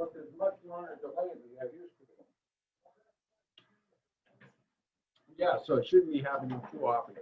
But there's much longer delay than there used to be. Yeah, so it shouldn't be happening too often.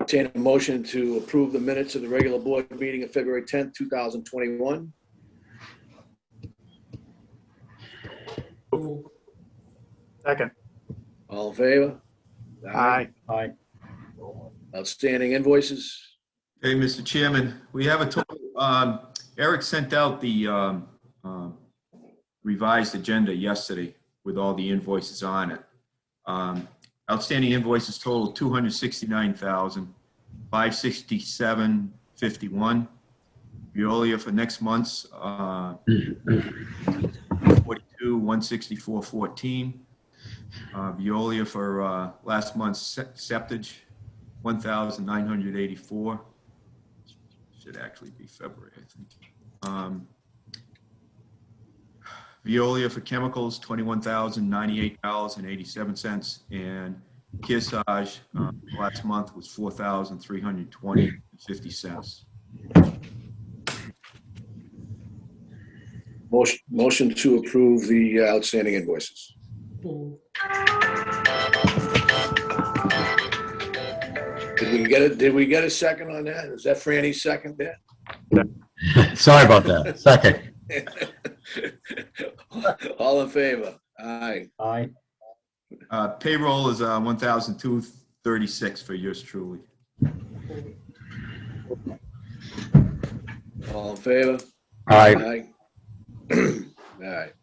Entertain a motion to approve the minutes of the regular board meeting of February 10th, 2021. Second. All in favor? Aye. Aye. Outstanding invoices. Okay, Mr. Chairman, we have a total, Eric sent out the revised agenda yesterday with all the invoices on it. Outstanding invoices total $269,567.51. Veolia for next month's 164.14. Veolia for last month's septage, 1,984. Should actually be February, I think. Veolia for chemicals, $21,098.87, and Kearsarge last month was $4,320.50. Motion to approve the outstanding invoices. Did we get a second on that? Is that Franny's second there? Sorry about that. Second. All in favor? Aye. Aye. Payroll is $1,236 for yours truly. All in favor? Aye. All right.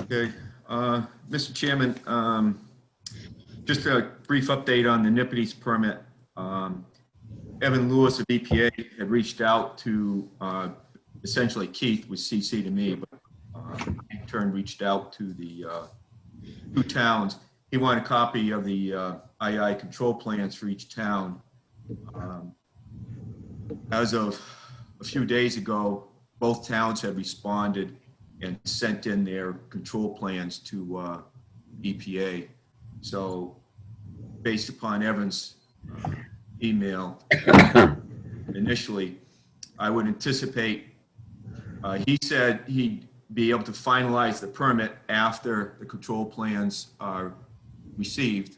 Okay, Mr. Chairman, just a brief update on the Nippities permit. Evan Lewis of EPA had reached out to, essentially Keith was CC to me, but in turn reached out to the two towns. He wanted a copy of the II control plans for each town. As of a few days ago, both towns had responded and sent in their control plans to EPA. So based upon Evan's email initially, I would anticipate, he said he'd be able to finalize the permit after the control plans are received.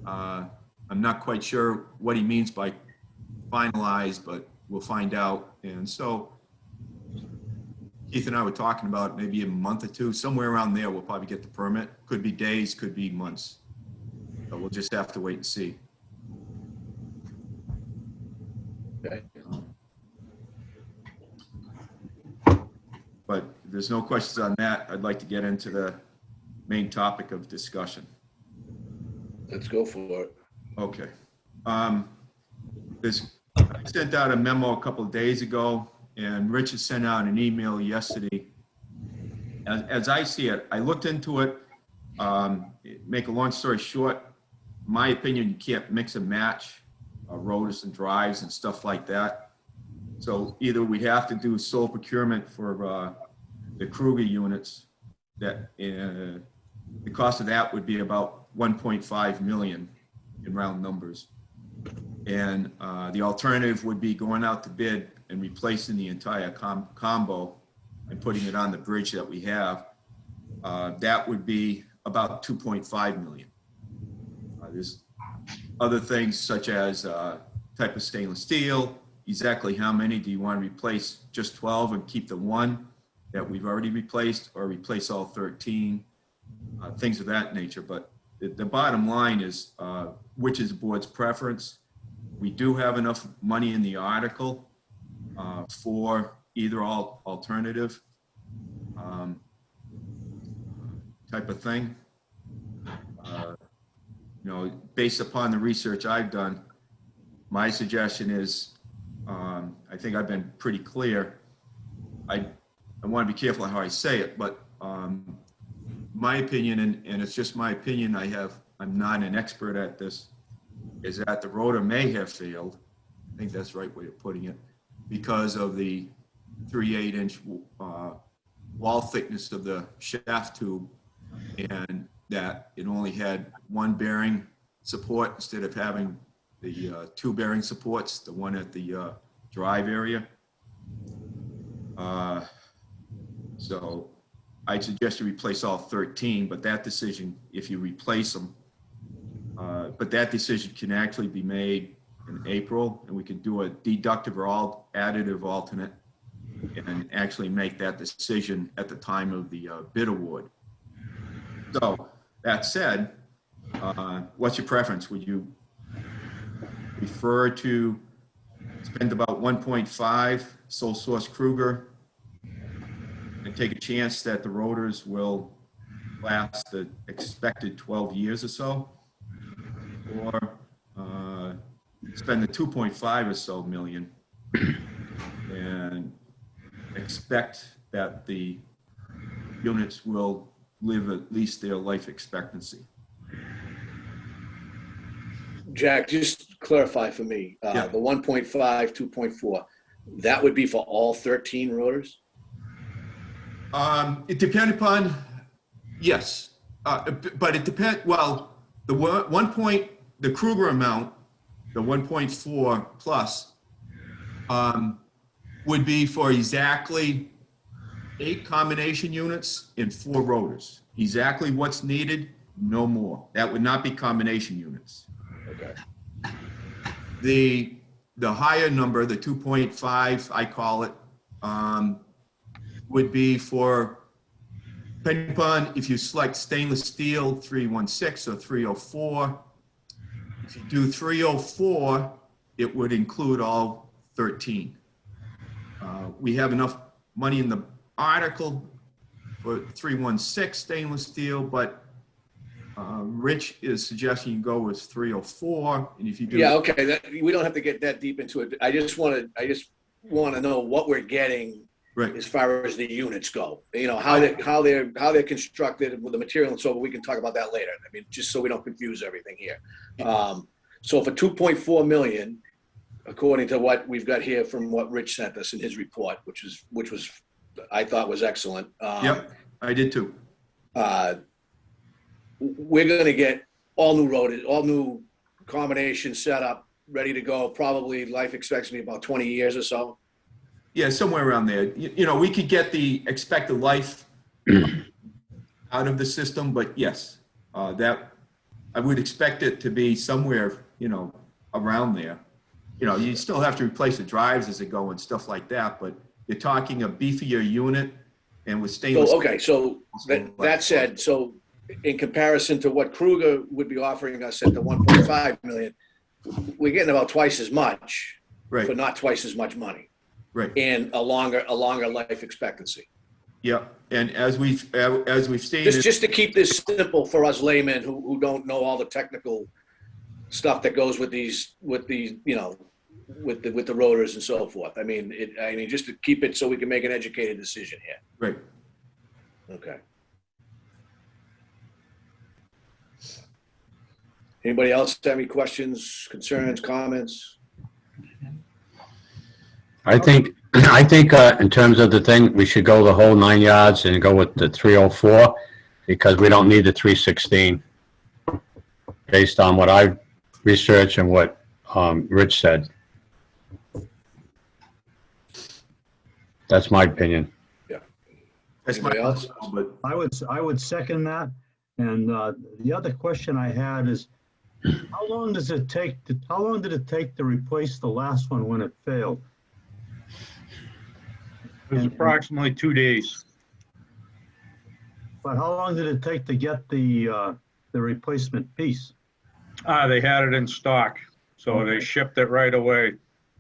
I'm not quite sure what he means by finalized, but we'll find out. And so Keith and I were talking about maybe a month or two, somewhere around there, we'll probably get the permit. Could be days, could be months. But we'll just have to wait and see. Okay. But if there's no questions on that, I'd like to get into the main topic of discussion. Let's go for it. Okay. I sent out a memo a couple of days ago, and Richard sent out an email yesterday. As I see it, I looked into it. Make a long story short, in my opinion, you can't mix and match rotors and drives and stuff like that. So either we'd have to do sole procurement for the Kruger units. That the cost of that would be about 1.5 million in round numbers. And the alternative would be going out to bid and replacing the entire combo and putting it on the bridge that we have. That would be about 2.5 million. There's other things such as type of stainless steel, exactly how many do you want to replace, just 12 and keep the one that we've already replaced, or replace all 13, things of that nature. But the bottom line is, which is the board's preference. We do have enough money in the article for either alternative type of thing. You know, based upon the research I've done, my suggestion is, I think I've been pretty clear. I want to be careful how I say it, but my opinion, and it's just my opinion, I'm not an expert at this, is that the rotor may have failed. I think that's the right way of putting it, because of the 3/8 inch wall thickness of the shaft tube, and that it only had one bearing support instead of having the two bearing supports, the one at the drive area. So I'd suggest you replace all 13, but that decision, if you replace them, but that decision can actually be made in April, and we can do a deductive or additive alternate and actually make that decision at the time of the bid award. So that said, what's your preference? Would you prefer to spend about 1.5 sole source Kruger and take a chance that the rotors will last the expected 12 years or so, or spend the 2.5 or so million and expect that the units will live at least their life expectancy? Jack, just clarify for me, Yeah. the 1.5, 2.4, that would be for all 13 rotors? It depends upon, yes, but it depends, well, the Kruger amount, the 1.4 plus, would be for exactly 8 combination units and 4 rotors. Exactly what's needed, no more. That would not be combination units. Okay. The higher number, the 2.5, I call it, would be for, depending upon if you select stainless steel 316 or 304. If you do 304, it would include all 13. We have enough money in the article for 316 stainless steel, but Rich is suggesting you go with 304, and if you do, Yeah, okay, we don't have to get that deep into it. I just want to know what we're getting right, as far as the units go. You know, how they're constructed with the material and so on. We can talk about that later. I mean, just so we don't confuse everything here. So for 2.4 million, according to what we've got here from what Rich sent us in his report, which was I thought was excellent. Yep, I did too. We're going to get all new rotors, all new combination set up, ready to go. Probably life expectancy about 20 years or so. Yeah, somewhere around there. You know, we could get the expected life out of the system, but yes, that I would expect it to be somewhere, you know, around there. You know, you still have to replace the drives as they go and stuff like that, but you're talking a beefier unit and with stainless. So, okay, so that said, so in comparison to what Kruger would be offering us at the 1.5 million, we're getting about twice as much Right. for not twice as much money, Right. and a longer life expectancy. Yeah, and as we've stated, Just to keep this simple for us laymen who don't know all the technical stuff that goes with these, you know, with the rotors and so forth. I mean, just to keep it so we can make an educated decision here. right. Okay. Anybody else have any questions, concerns, comments? I think in terms of the thing, we should go the whole 9 yards and go with the 304 because we don't need the 316 based on what I've researched and what Rich said. That's my opinion. That's my Anybody else? but I would second that. And the other question I had is, How long does it take, how long did it take to replace the last one when it failed? It was approximately 2 days. But how long did it take to get the replacement piece? They had it in stock, so they Okay. shipped it right away.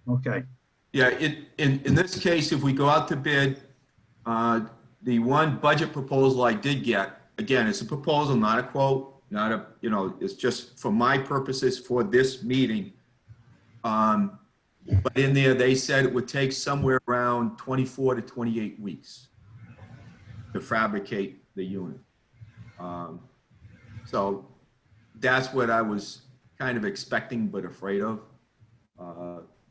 Okay, Yeah, in this case, if we go out to bid, the one budget proposal I did get, again, it's a proposal, not a quote, not a, it's just for my purposes for this meeting. But in there, they said it would take somewhere around 24 to 28 weeks to fabricate the unit. So that's what I was kind of expecting but afraid of.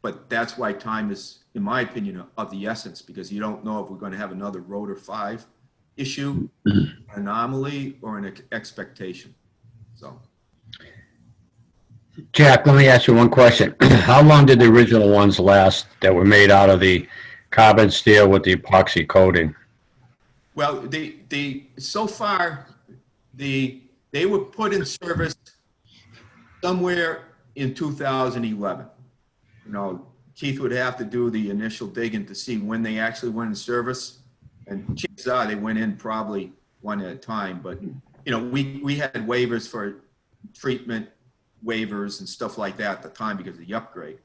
But that's why time is, in my opinion, of the essence, because you don't know if we're going to have another rotor 5 issue, anomaly, or an expectation. So Jack, let me ask you one question. How long did the original ones last that were made out of the carbon steel with the epoxy coating? well, so far, they were put in service somewhere in 2011. Keith would have to do the initial digging to see when they actually went in service. And chances are they went in probably one at a time. But, we had waivers for treatment waivers and stuff like that at the time because of the upgrade.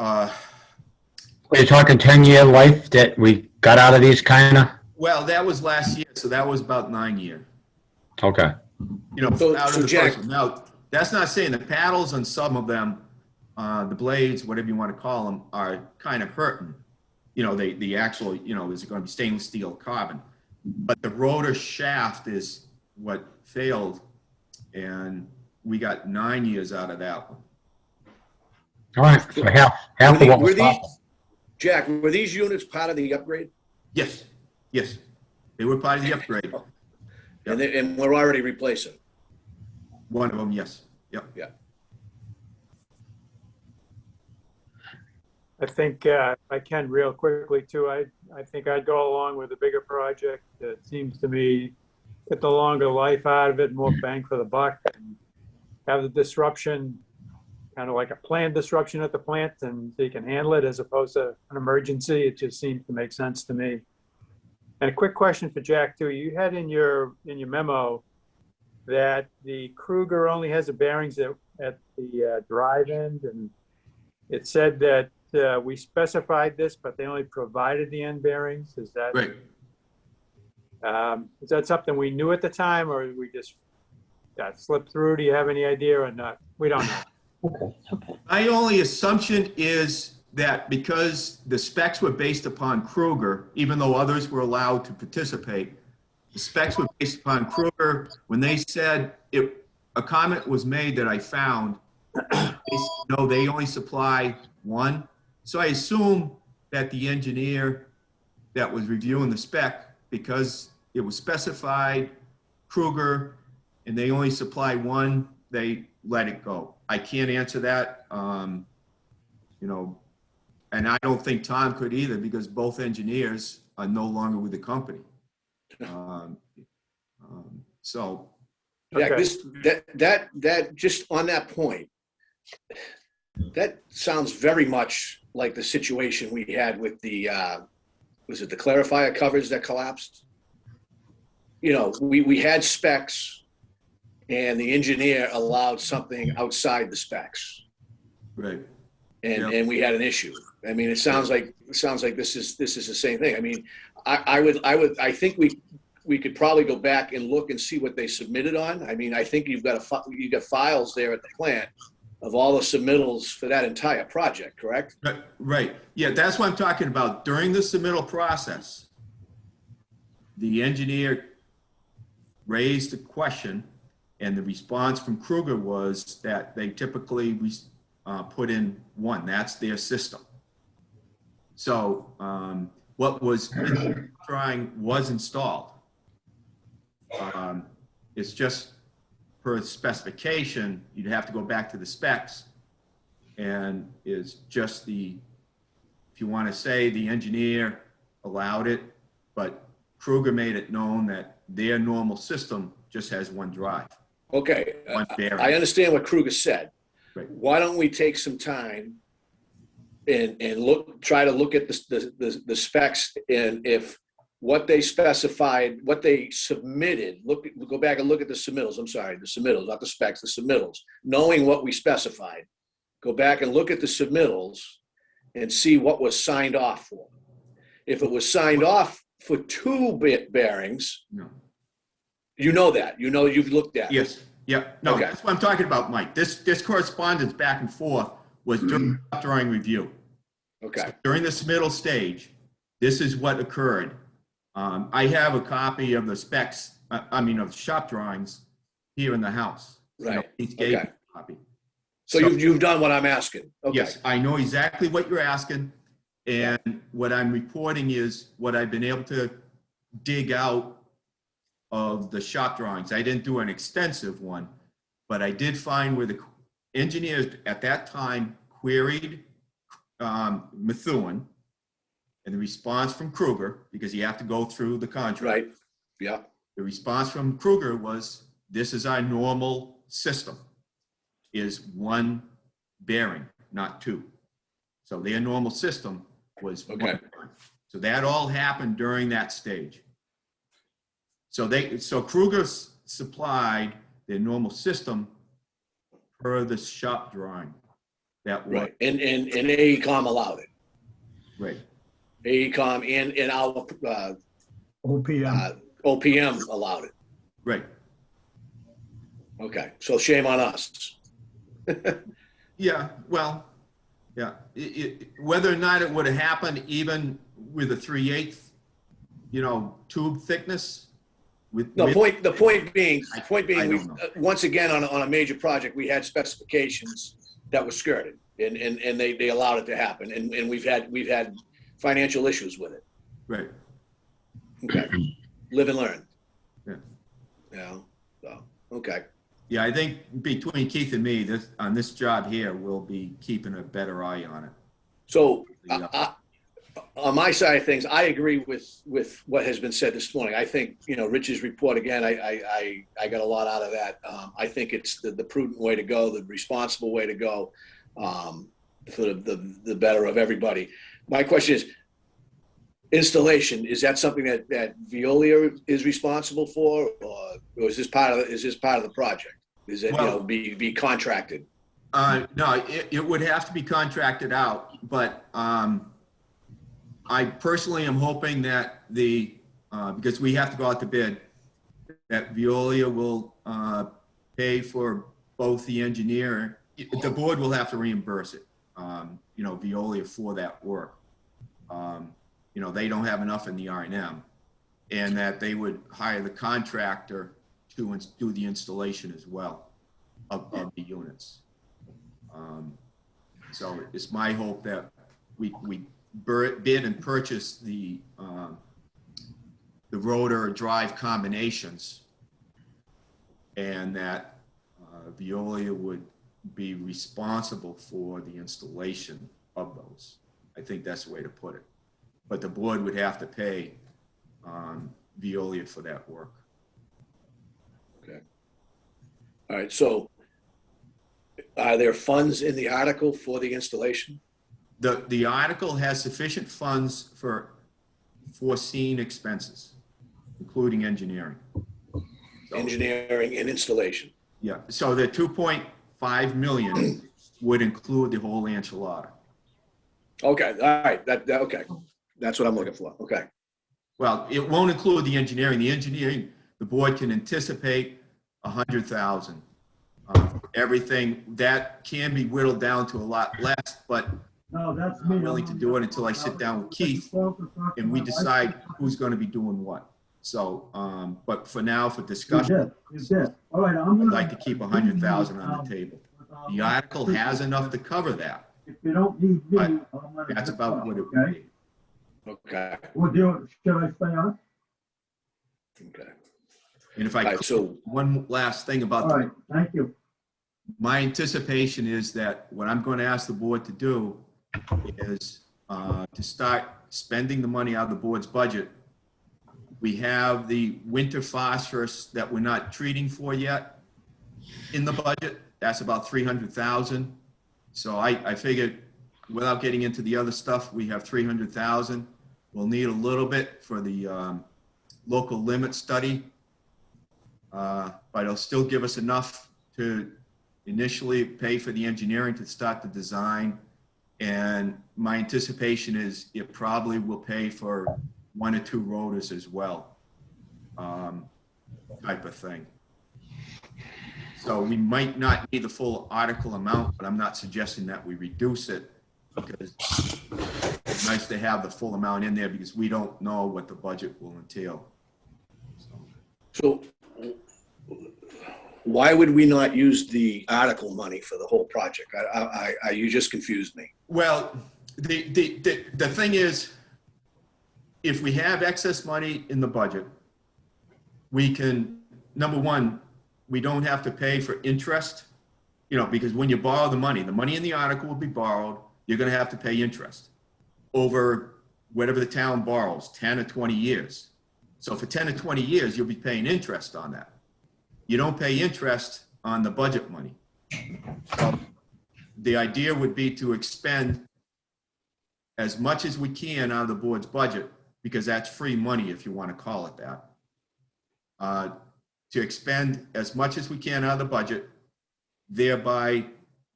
Are you talking 10-year life that we got out of these kind of? Well, that was last year, so that was about 9 years. Okay. So Out of the Jack- first one. Now, that's not saying the paddles on some of them, the blades, whatever you want to call them, are kind of hurting. The actual, is going to be stainless steel carbon. But the rotor shaft is what failed, and we got 9 years out of that one. All right. So half of what was possible. Jack, were these units part of the upgrade? Yes, they were part of the upgrade. And we're already replacing? One of them, yes. Yep. Yeah. I think, if I can real quickly too, I think I'd go along with a bigger project. It seems to me get the longer life out of it, more bang for the buck, and have the disruption, kind of like a planned disruption at the plant, and so you can handle it as opposed to an emergency. It just seems to make sense to me. And a quick question for Jack too. You had in your memo that the Kruger only has the bearings at the drive end, and it said that we specified this, but they only provided the end bearings. Is that Right. Is that something we knew at the time, or we just got slipped through? Do you have any idea or not? We don't know. My only assumption is that because the specs were based upon Kruger, even though others were allowed to participate, the specs were based upon Kruger. When they said a comment was made that I found, they said, no, they only supply one. So I assume that the engineer that was reviewing the spec, because it was specified Kruger and they only supply one, they let it go. I can't answer that, and I don't think Tom could either, because both engineers are no longer with the company. So, Jack, Okay. that just on that point, that sounds very much like the situation we had with the, was it the clarifier covers that collapsed? We had specs and the engineer allowed something outside the specs, right. and we had an issue. I mean, it sounds like this is the same thing. I mean, I think we could probably go back and look and see what they submitted on. I mean, I think you've got files there at the plant of all the submittals for that entire project, correct? Right. Yeah, that's what I'm talking about. During the submittal process, the engineer raised a question, and the response from Kruger was that they typically put in one. That's their system. So what was in the drawing was installed. It's just per specification, you'd have to go back to the specs, and is just if you want to say the engineer allowed it, but Kruger made it known that their normal system just has one drive. Okay, one bearing. I understand what Kruger said. Right. Why don't we take some time and try to look at the specs, and if what they specified, what they submitted, go back and look at the submittals, I'm sorry, the submittals, not the specs, the submittals, knowing what we specified, go back and look at the submittals and see what was signed off for. If it was signed off for 2 bearings, No. you know that, you've looked at it. Yes, yeah, no, Okay. that's what I'm talking about, Mike. This correspondence back and forth was during the drawing review. Okay, During the submittal stage, this is what occurred. I have a copy of the specs, of the shop drawings here in the house. right, He gave me okay. a copy. So you've done what I'm asking. Okay. Yes, I know exactly what you're asking, and what I'm reporting is what I've been able to dig out of the shop drawings. I didn't do an extensive one, but I did find where the engineers at that time queried Methuen, and the response from Kruger, because you have to go through the contract. Right, yeah, The response from Kruger was, this is our normal system, is 1 bearing, not 2. So their normal system was 1 Okay. bearing. So that all happened during that stage. So Kruger supplied their normal system per the shop drawing. That was right. And AECom allowed it. right. AECom and our OPM. OPM allowed it. Right. Okay, so shame on us. Yeah, well, yeah. Whether or not it would have happened even with a 3/8, tube thickness. The point being, I we, don't know. once again, on a major project, we had specifications that were skirted, and they allowed it to happen, and we've had financial issues with it. Right. Okay, live and learn. Yeah. So, okay. Yeah, I think between Keith and me, on this job here, we'll be keeping a better eye on it. So, Yeah. on my side of things, I agree with what has been said this morning. I think, Rich's report, again, I got a lot out of that. I think it's the prudent way to go, the responsible way to go, for the better of everybody. My question is, installation, is that something that Veolia is responsible for, or is this part of the project? Is it, Well- be contracted? No, it would have to be contracted out, but I personally am hoping that because we have to go out to bid, that Veolia will pay for both the engineer, the board will have to reimburse it, Veolia for that work. They don't have enough in the R&M, and that they would hire the contractor to do the installation as well of the units. So it's my hope that we bid and purchase the rotor drive combinations, and that Veolia would be responsible for the installation of those. I think that's the way to put it. But the board would have to pay Veolia for that work. Okay. All right, so are there funds in the article for the installation? The article has sufficient funds for foreseen expenses, including engineering. So, Engineering and installation. yeah, so the 2.5 million would include the whole enchilada. Okay, all right, okay. That's what I'm looking for, okay. Well, it won't include the engineering. The engineering, the board can anticipate 100,000. Everything that can be whittled down to a lot less, but No, that's I'm not willing to do it until I sit down with Keith and we decide who's going to be doing what. So, but for now, for discussion, You did. All right, I'm I'd gonna. like to keep 100,000 on the table. The article has enough to cover that. If you don't need me, But I'm gonna. That's about what it would Okay, be. Okay, we'll do, should I stay on? okay. And if All I right, could, so, one last thing about All right, thank you. my anticipation is that what I'm going to ask the board to do is to start spending the money out of the board's budget. We have the winter phosphorus that we're not treating for yet. in the budget. That's about 300,000. So I figured, without getting into the other stuff, we have 300,000. We'll need a little bit for the local limit study, but it'll still give us enough to initially pay for the engineering to start the design. And my anticipation is it probably will pay for 1 or 2 rotors as well, type of thing. So we might not need the full article amount, but I'm not suggesting that we reduce it, because it's nice to have the full amount in there, because we don't know what the budget will entail. So why would we not use the article money for the whole project? You just confused me. Well, the thing is, if we have excess money in the budget, we can, number one, we don't have to pay for interest, because when you borrow the money in the article will be borrowed, you're going to have to pay interest over whatever the town borrows, 10 or 20 years. So for 10 or 20 years, you'll be paying interest on that. You don't pay interest on the budget money. So the idea would be to expend as much as we can out of the board's budget, because that's free money, if you want to call it that. To expend as much as we can out of the budget, thereby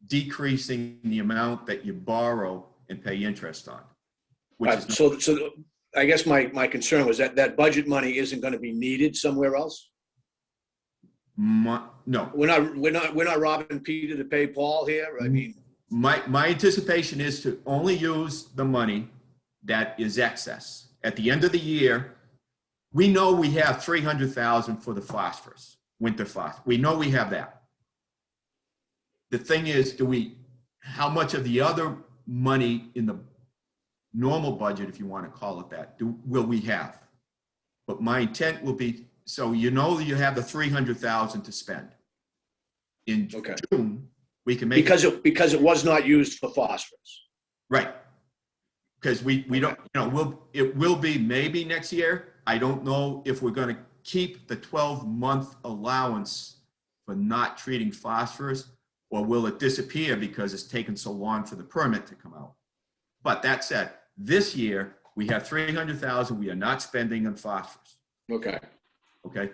decreasing the amount that you borrow and pay interest on. So I guess my concern was that budget money isn't going to be needed somewhere else. No. We're not robbing Peter to pay Paul here. I mean, my anticipation is to only use the money that is excess. At the end of the year, we know we have 300,000 for the phosphorus, winter phosphorus. We know we have that. The thing is, how much of the other money in the normal budget, if you want to call it that, will we have? But my intent will be, so you have the 300,000 to spend. In June, we can make because it was not used for phosphorus. Right. Because we don't, it will be maybe next year. I don't know if we're going to keep the 12-month allowance for not treating phosphorus, or will it disappear because it's taken so long for the permit to come out. But that said, this year we have 300,000 we are not spending on phosphorus. Okay. Okay.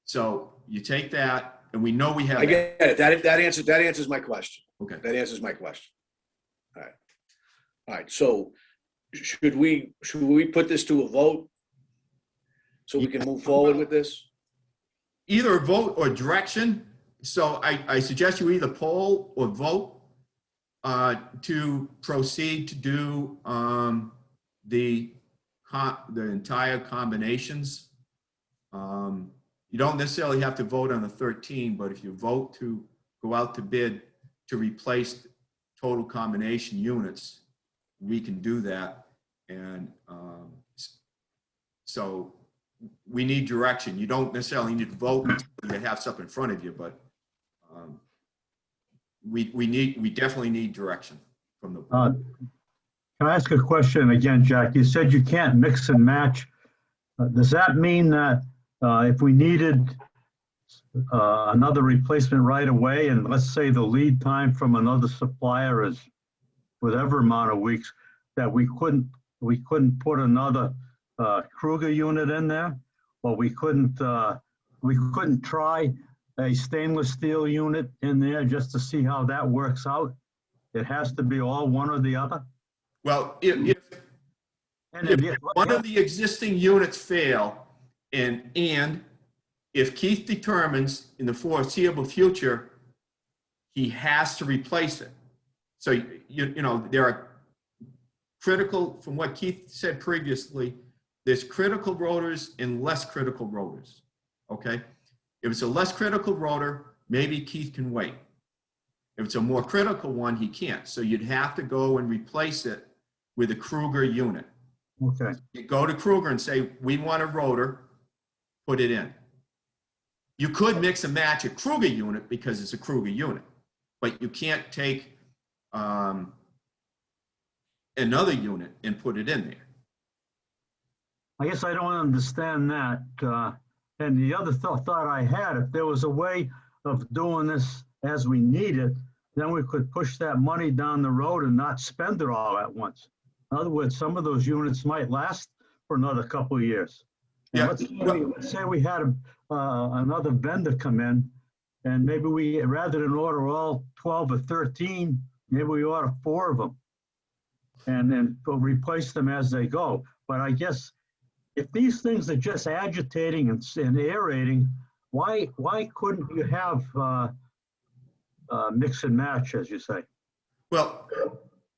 So you take that, and we know we have. I get it. That answers my question. Okay. That answers my question. All right. All right. So should we put this to a vote so we can move forward with this? Either a vote or direction. So I suggest you either poll or vote to proceed to do the entire combinations. You don't necessarily have to vote on the 13, but if you vote to go out to bid to replace total combination units, we can do that. And so we need direction. You don't necessarily need to vote until you have stuff in front of you, but we definitely need direction from the board. Can I ask a question again, Jack? You said you can't mix and match. Does that mean that if we needed another replacement right away, and let's say the lead time from another supplier is whatever amount of weeks, that we couldn't put another Kruger unit in there, or we couldn't try a stainless steel unit in there just to see how that works out? It has to be all one or the other? Well, if one of the existing units fail, and if Keith determines in the foreseeable future he has to replace it. So there are critical, from what Keith said previously, there's critical rotors and less critical rotors. Okay, if it's a less critical rotor, maybe Keith can wait. If it's a more critical one, he can't. So you'd have to go and replace it with a Kruger unit. Okay. You go to Kruger and say, we want a rotor, put it in. You could mix and match a Kruger unit because it's a Kruger unit, but you can't take another unit and put it in there. I guess I don't understand that. And the other thought I had, if there was a way of doing this as we need it, then we could push that money down the road and not spend it all at once. In other words, some of those units might last for another couple of years. And Yeah, let's say we had another vendor come in, and maybe we, rather than order all 12 or 13, maybe we order 4 of them and then we'll replace them as they go. But I guess if these things are just agitating and aerating, why couldn't you have mix and match, as you say? well,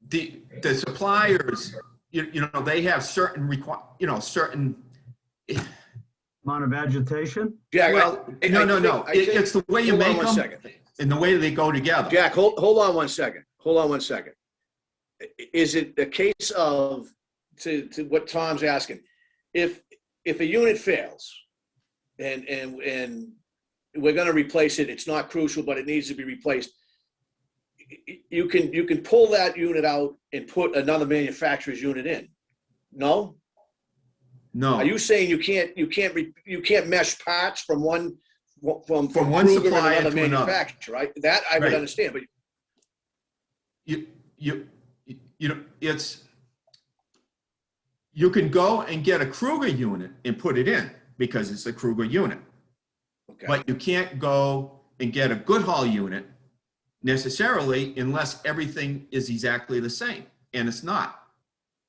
the suppliers, you know, they have certain certain. Amount of agitation? Jack, Well, no. It's the way you hold on make one them second. and the way they go together. Jack, hold on one second. Hold on one second. Is it a case of, to what Tom's asking, if a unit fails and we're going to replace it, it's not crucial, but it needs to be replaced, you can pull that unit out and put another manufacturer's unit in? No? No. Are you saying you can't mesh parts from one From one Kruger and supplier another to another. manufacturer, right? That I would Right. understand, but You know, it's, you can go and get a Kruger unit and put it in because it's a Kruger unit. okay. But you can't go and get a Goodhall unit necessarily unless everything is exactly the same, and it's not.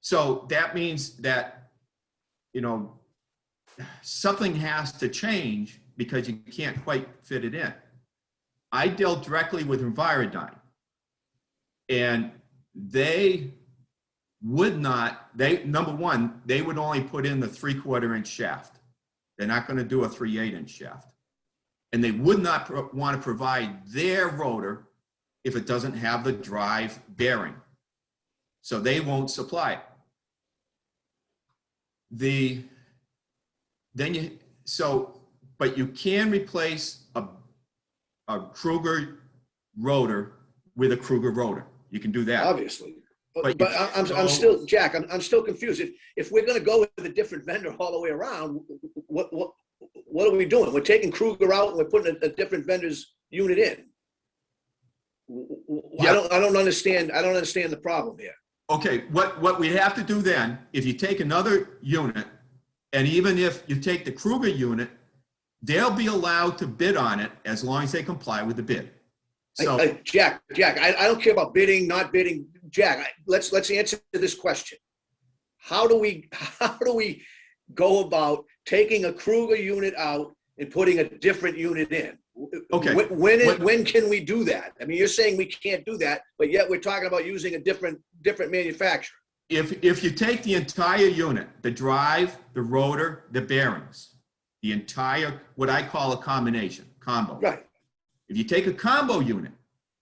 So that means that, you know, something has to change because you can't quite fit it in. I dealt directly with Envirodyne, and they would not, number one, they would only put in the 3/4 inch shaft. They're not going to do a 3/8 inch shaft. And they would not want to provide their rotor if it doesn't have the drive bearing. So they won't supply it. But you can replace a Kruger rotor with a Kruger rotor. You can do that. Obviously. But But you I'm can't still, Jack, I'm still confused. If we're gonna go with a different vendor all the way around, what are we doing? We're taking Kruger out and we're putting a different vendor's unit in. Yeah. I don't understand the problem here. Okay, what we have to do then, if you take another unit, and even if you take the Kruger unit, they'll be allowed to bid on it as long as they comply with the bid. So, Jack, I don't care about bidding, not bidding. Jack, let's answer this question. How do we go about taking a Kruger unit out and putting a different unit in? Okay. When can we do that? I mean, you're saying we can't do that, but yet we're talking about using a different manufacturer. if you take the entire unit, the drive, the rotor, the bearings, the entire, what I call a combo. Right. If you take a combo unit,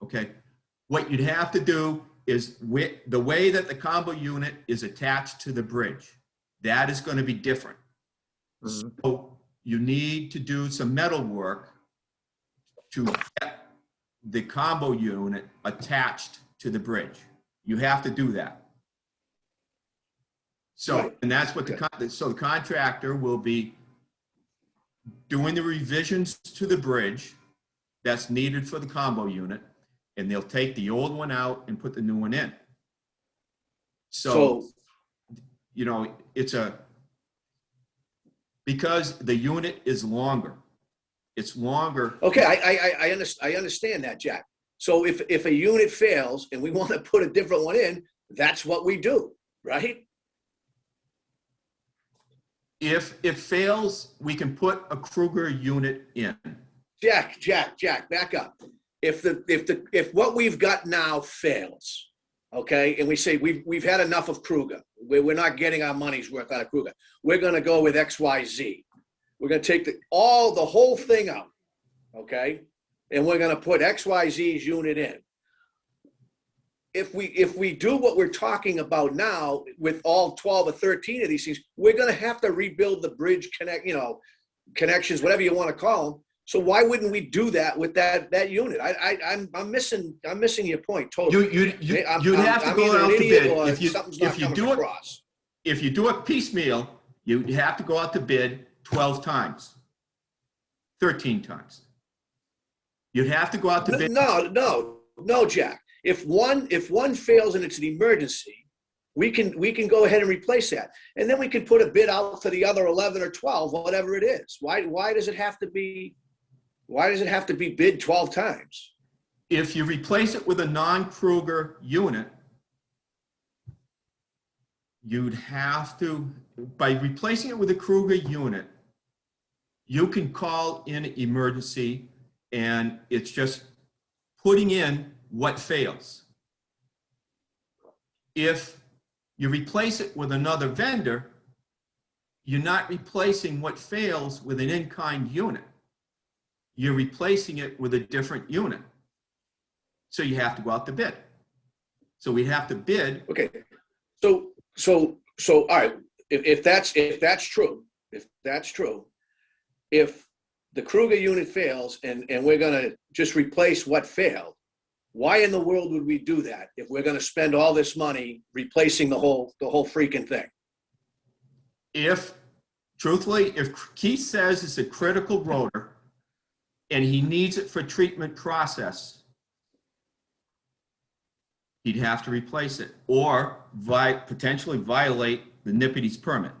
okay, what you'd have to do is the way that the combo unit is attached to the bridge, that is going to be different. Mm-hmm. So you need to do some metal work to get the combo unit attached to the bridge. You have to do that. So, Right. and that's what the contractor will be doing the revisions to the bridge that's needed for the combo unit, and they'll take the old one out and put the new one in. So you know, because the unit is longer. It's longer. Okay, I understand that, Jack. So if a unit fails and we want to put a different one in, that's what we do, right? If it fails, we can put a Kruger unit in. Jack, back up. If what we've got now fails, okay, and we say we've had enough of Kruger, we're not getting our money's worth out of Kruger, we're going to go with XYZ. We're going to take the whole thing out, okay, and we're going to put XYZ's unit in. If we do what we're talking about now with all 12 or 13 of these things, we're going to have to rebuild the bridge connections, whatever you want to call them. So why wouldn't we do that with that unit? I'm missing your point totally. You'd have to go out to bid. If you do it piecemeal, you have to go out to bid 12 times, 13 times. You'd have to go out to bid. No, Jack. If one fails and it's an emergency, we can go ahead and replace that. And then we can put a bid out for the other 11 or 12, whatever it is. Why does it have to be bid 12 times? If you replace it with a non-Kruger unit, you'd have to, by replacing it with a Kruger unit, you can call in emergency, and it's just putting in what fails. If you replace it with another vendor, you're not replacing what fails with an in-kind unit. You're replacing it with a different unit. So you have to go out to bid. So we have to bid. Okay. So all right. If that's true, if the Kruger unit fails and we're gonna just replace what failed, why in the world would we do that if we're gonna spend all this money replacing the whole freaking thing? Truthfully, if Keith says it's a critical rotor and he needs it for treatment process, he'd have to replace it or potentially violate the NIPID's permit.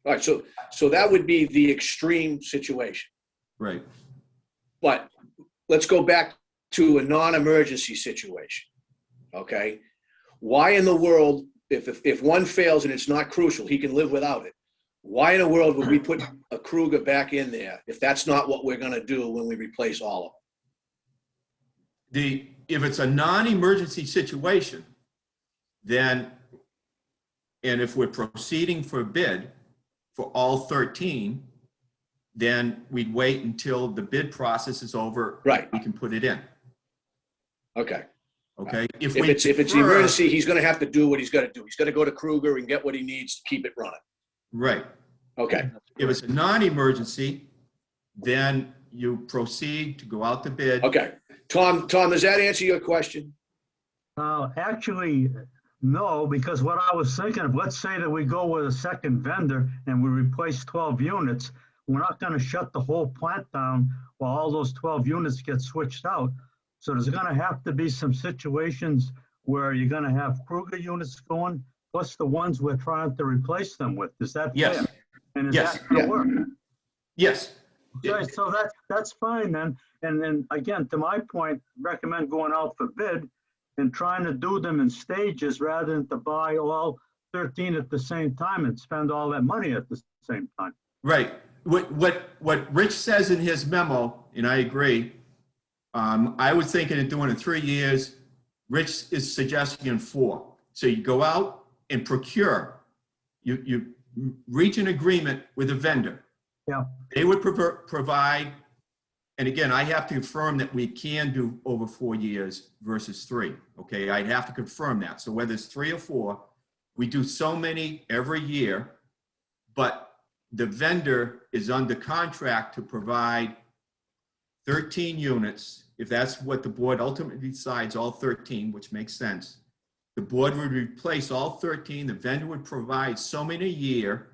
All right, so that would be the extreme situation. Right. But let's go back to a non-emergency situation, okay? Why in the world, if one fails and it's not crucial, he can live without it. Why in the world would we put a Kruger back in there if that's not what we're gonna do when we replace all of them? If it's a non-emergency situation, then, and if we're proceeding for bid for all 13, then we'd wait until the bid process is over. Right. We can put it in. Okay. Okay. If it's emergency, he's gonna have to do what he's gotta do. He's gotta go to Kruger and get what he needs to keep it running. Right. Okay. If it's a non-emergency, then you proceed to go out to bid. Okay. Tom, does that answer your question? Actually, no, because what I was thinking of, let's say that we go with a second vendor and we replace 12 units, we're not going to shut the whole plant down while all those 12 units get switched out. So there's going to have to be some situations where you're going to have Kruger units going, plus the ones we're trying to replace them with. Is that Yes. fair? And is Yes. that going to work? Yes. Okay, so that's fine then. And then again, to my point, recommend going out for bid and trying to do them in stages rather than to buy all 13 at the same time and spend all that money at the same time. Right. What Rich says in his memo, and I agree, I was thinking of doing it in 3 years. Rich is suggesting in 4. So you go out and procure. You reach an agreement with a vendor. Yeah. They would provide, and again, I have to confirm that we can do over 4 years versus 3. Okay, I'd have to confirm that. So whether it's 3 or 4, we do so many every year, but the vendor is under contract to provide 13 units. If that's what the board ultimately decides, all 13, which makes sense. The board would replace all 13. The vendor would provide so many a year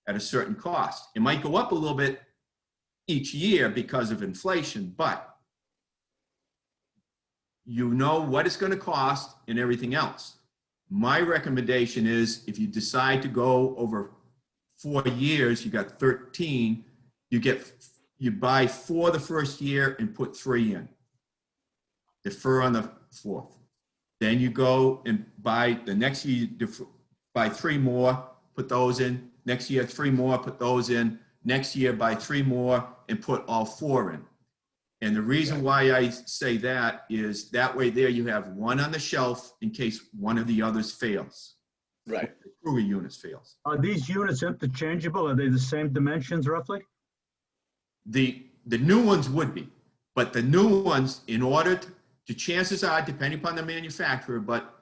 at a certain cost. It might go up a little bit each year because of inflation, but you know what it's going to cost and everything else. My recommendation is if you decide to go over 4 years, you got 13, you buy 4 the first year and put 3 in. Defer on the 4th. Then you go and buy the next year, buy 3 more, put those in. Next year, 3 more, put those in. Next year, buy 3 more and put all 4 in. And the reason why I say that is that way there you have 1 on the shelf in case one of the others fails. Right. The Kruger units fails. Are these units interchangeable? Are they the same dimensions roughly? The new ones would be, but the new ones, in order to chances are, depending upon the manufacturer, but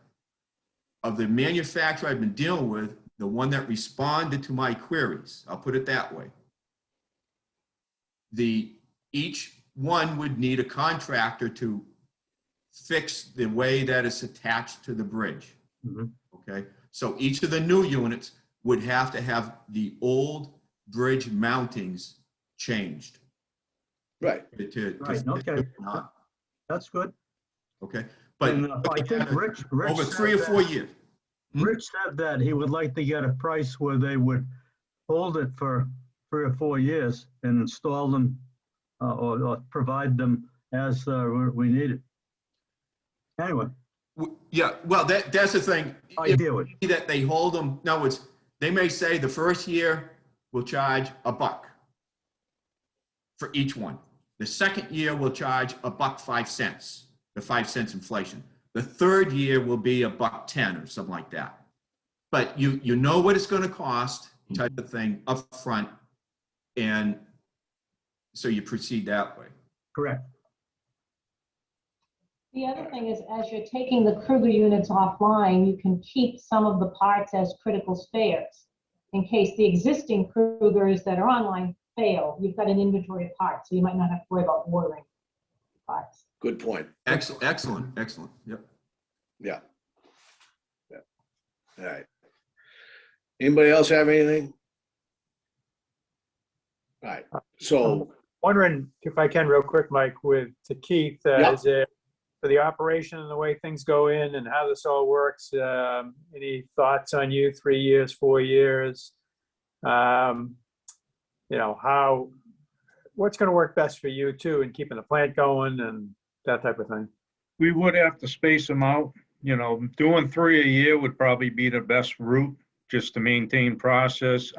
of the manufacturer I've been dealing with, the one that responded to my queries, I'll put it that way. Each one would need a contractor to fix the way that it's attached to the bridge. Mm-hmm. Okay, so each of the new units would have to have the old bridge mountings changed. Right. Right, okay. That's good. Okay, but And I think Rich over said 3 or 4 that- years. Rich said that he would like to get a price where they would hold it for 3 or 4 years and install them or provide them as we need it. Anyway, Yeah, well, that's the thing. I deal with it. That they hold them, in other words, they may say the first year we'll charge $1 for each one. The second year we'll charge $1.05, the 5 cents inflation. The third year will be $1.10 or something like that. But you know what it's going to cost, type of thing up front, and so you proceed that way. Correct. The other thing is, as you're taking the Kruger units offline, you can keep some of the parts as critical spares. In case the existing Krugers that are online fail, you've got an inventory of parts, so you might not have to worry about ordering parts. Good point. Excellent. Yep. Yeah. Yeah. All right. Anybody else have anything? All right. So, Wondering if I can real quick, Mike, to Keith, Yeah. is it for the operation and the way things go in and how this all works? Any thoughts on you, 3 years, 4 years? What's going to work best for you too in keeping the plant going and that type of thing? We would have to space them out. Doing 3 a year would probably be the best route just to maintain process.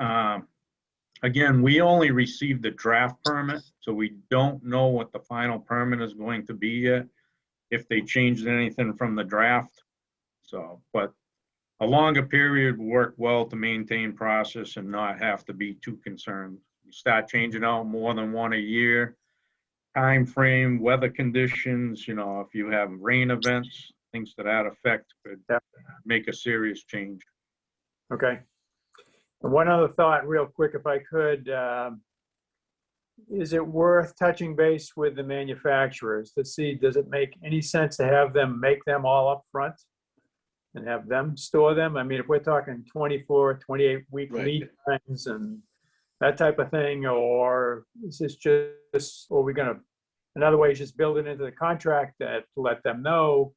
Again, we only received the draft permit, so we don't know what the final permit is going to be yet, if they changed anything from the draft. So, but a longer period will work well to maintain process and not have to be too concerned. You start changing out more than one a year, time frame, weather conditions, if you have rain events, things to that effect could make a serious change. Okay. And one other thought real quick, if I could, is it worth touching base with the manufacturers to see, does it make any sense to have them make them all up front and have them store them? I mean, if we're talking 24, 28-week Right. lead times and that type of thing, or is this just, or are we going to, another way is just build it into the contract that to let them know,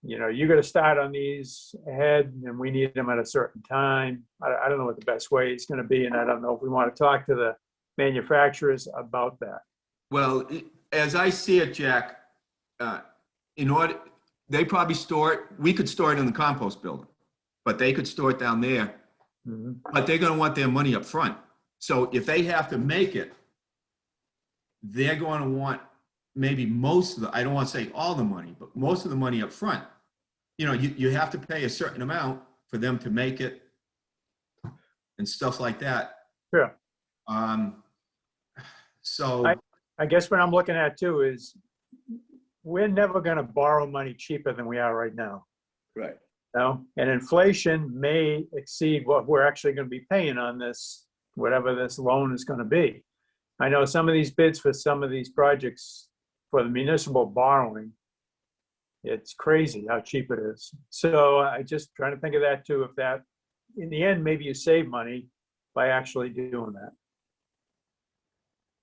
you're going to start on these ahead and we need them at a certain time. I don't know what the best way is going to be, and I don't know if we want to talk to the manufacturers about that. Well, as I see it, Jack, they probably store it, we could store it in the compost building, but they could store it down there, but they're going to want their money up front. So if they have to make it, they're going to want maybe most of I don't want to say all the money, but most of the money up front. You have to pay a certain amount for them to make it and stuff like that. Yeah. So I guess what I'm looking at too is we're never going to borrow money cheaper than we are right now. right. And inflation may exceed what we're actually going to be paying on this, whatever this loan is going to be. I know some of these bids for some of these projects for the municipal borrowing, it's crazy how cheap it is. So I just trying to think of that too, if that, in the end, maybe you save money by actually doing that.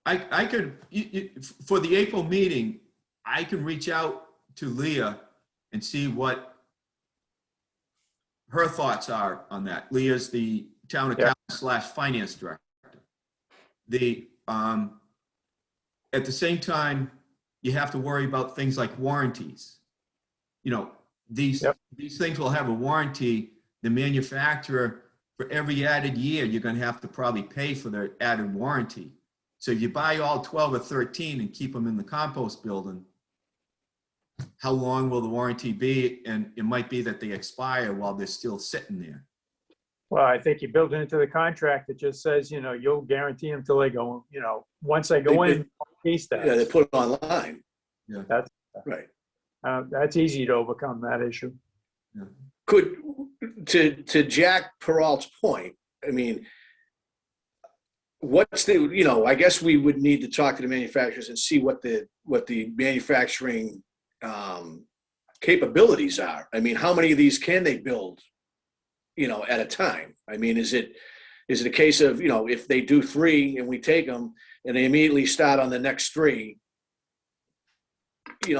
I could, for the April meeting, I can reach out to Leah and see what her thoughts are on that. Leah's the town accountant / finance director. At the same time, you have to worry about things like warranties. These things will have a warranty. The manufacturer, for every added year, you're going to have to probably pay for their added warranty. So if you buy all 12 or 13 and keep them in the compost building, how long will the warranty be? And it might be that they expire while they're still sitting there. Well, I think you build it into the contract that just says, you'll guarantee them till they go, once they go in, piece that. Yeah, they put it online. Yeah. That's Right. That's easy to overcome that issue. Yeah. Could, to Jack Peralt's point, I mean, what's the, I guess we would need to talk to the manufacturers and see what the manufacturing capabilities are. I mean, how many of these can they build, at a time? I mean, is it, is it a case of, if they do 3 and we take them and they immediately start on the next 3,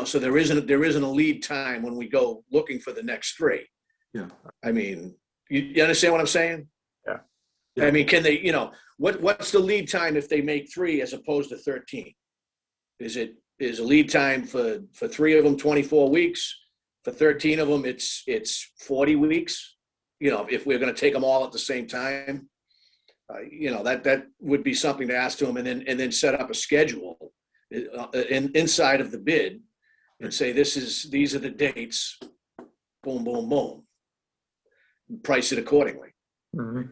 so there isn't a lead time when we go looking for the next 3. Yeah. I mean, you understand what I'm saying? Yeah. Yeah. I mean, can they, what's the lead time if they make 3 as opposed to 13? Is a lead time for 3 of them 24 weeks? For 13 of them, it's 40 weeks. If we're going to take them all at the same time, that would be something to ask to them, and then set up a schedule inside of the bid and say, these are the dates, boom, boom, boom. Price it accordingly. Mhm.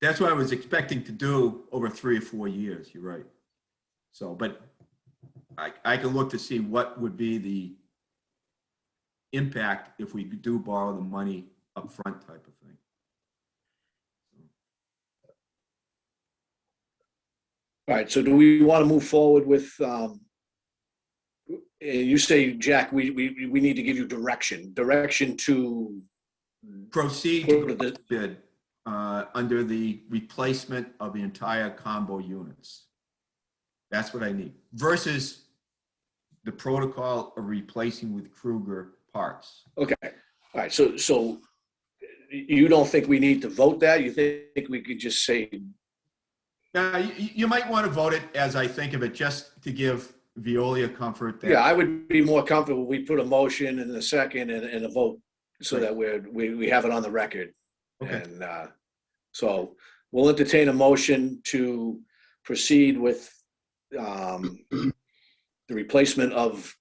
That's what I was expecting to do over 3 or 4 years. You're right. So, but I can look to see what would be the impact if we do borrow the money up front type of thing. All right, so do we want to move forward with, you say, Jack, we need to give you direction to Proceed to the bid under the replacement of the entire combo units. That's what I need versus the protocol of replacing with Kruger parts. Okay, all right, so you don't think we need to vote that? You think we could just say, Now, you might want to vote it as I think of it, just to give Veolia comfort that. yeah, I would be more comfortable if we put a motion and a second and a vote so that we have it on the record. Okay. And so we'll entertain a motion to proceed with the replacement of,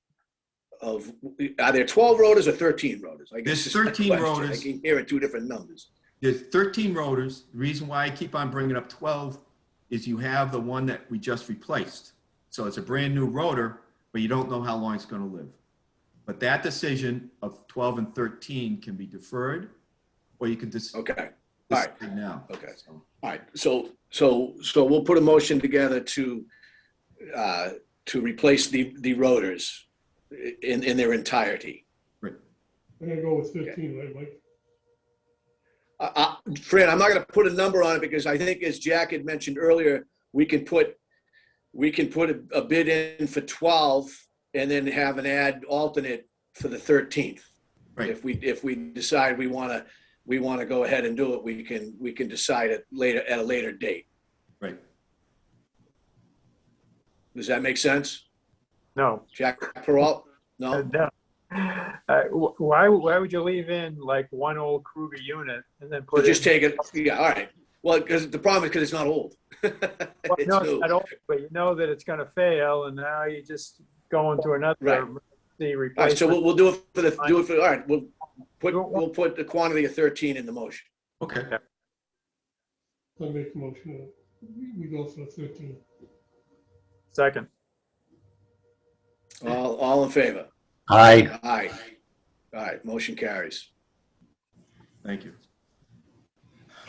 are there 12 rotors or 13 rotors? I guess There's is my 13 question. rotors. I can hear it 2 different numbers. There's 13 rotors. The reason why I keep on bringing up 12 is you have the one that we just replaced. So it's a brand new rotor, but you don't know how long it's going to live. But that decision of 12 and 13 can be deferred, or you can Okay, all right, decide now. okay. So, All right, so we'll put a motion together to replace the rotors in their entirety. I'm gonna go with 15, right, Mike? Fran, I'm not going to put a number on it because I think, as Jack had mentioned earlier, we can put a bid in for 12 and then have an ad alternate for the 13th. Right. If we decide we want to go ahead and do it, we can decide it later at a later date. right. Does that make sense, No. Jack Peralt? No. No. Why would you leave in like one old Kruger unit and then We'll put just in? take it. Yeah. All right. Well, because the problem is because it's not old. Well, It's no, new. it's not old, but you know that it's going to fail, and now you just go into another Right. emergency All right, replacement. so we'll do it for all right, we'll put the quantity of 13 in the motion. Okay. I'll make a motion. We go for 13. Second. All in favor? Aye. Aye. All right, motion carries. Thank you.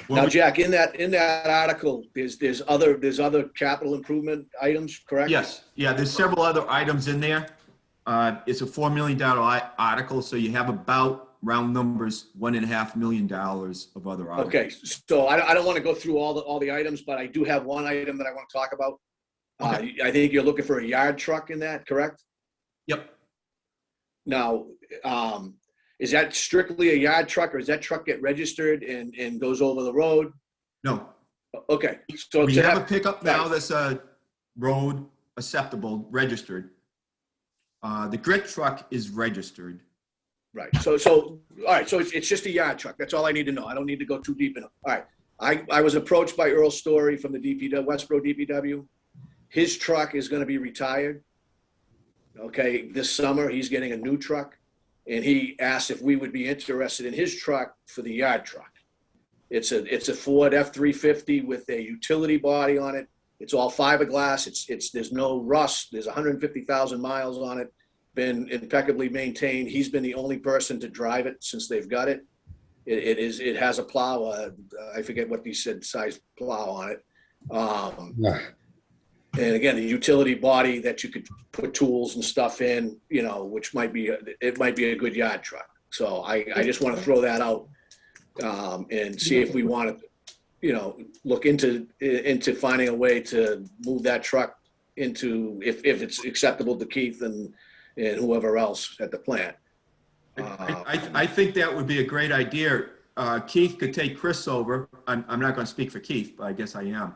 Now, Jack, in that article, there's other capital improvement items, correct? Yes, yeah, there's several other items in there. It's a $4 million article, so you have about, round numbers, $1.5 million of other articles. Okay, so I don't want to go through all the items, but I do have one item that I want to talk about. Okay. I think you're looking for a yard truck in that, correct? Yep. Now, is that strictly a yard truck, or does that truck get registered and goes over the road? No, Okay, so we to have a have, pickup now right. that's road acceptable, registered. The grit truck is registered. right, so, all right, so it's just a yard truck. That's all I need to know. I don't need to go too deep in it. All right, I was approached by Earl Story from the Westborough DPW. His truck is gonna be retired. Okay, this summer, he's getting a new truck. And he asked if we would be interested in his truck for the yard truck. It's a Ford F-350 with a utility body on it. It's all fiberglass. There's no rust. There's 150,000 miles on it. Been impeccably maintained. He's been the only person to drive it since they've got it. It has a plow. I forget what he said, size plow on it. And again, a utility body that you could put tools and stuff in, which might be a good yard truck. So I just want to throw that out and see if we want to look into finding a way to move that truck into, if it's acceptable to Keith and whoever else at the plant. I think that would be a great idea. Keith could take Chris over. I'm not going to speak for Keith, but I guess I am.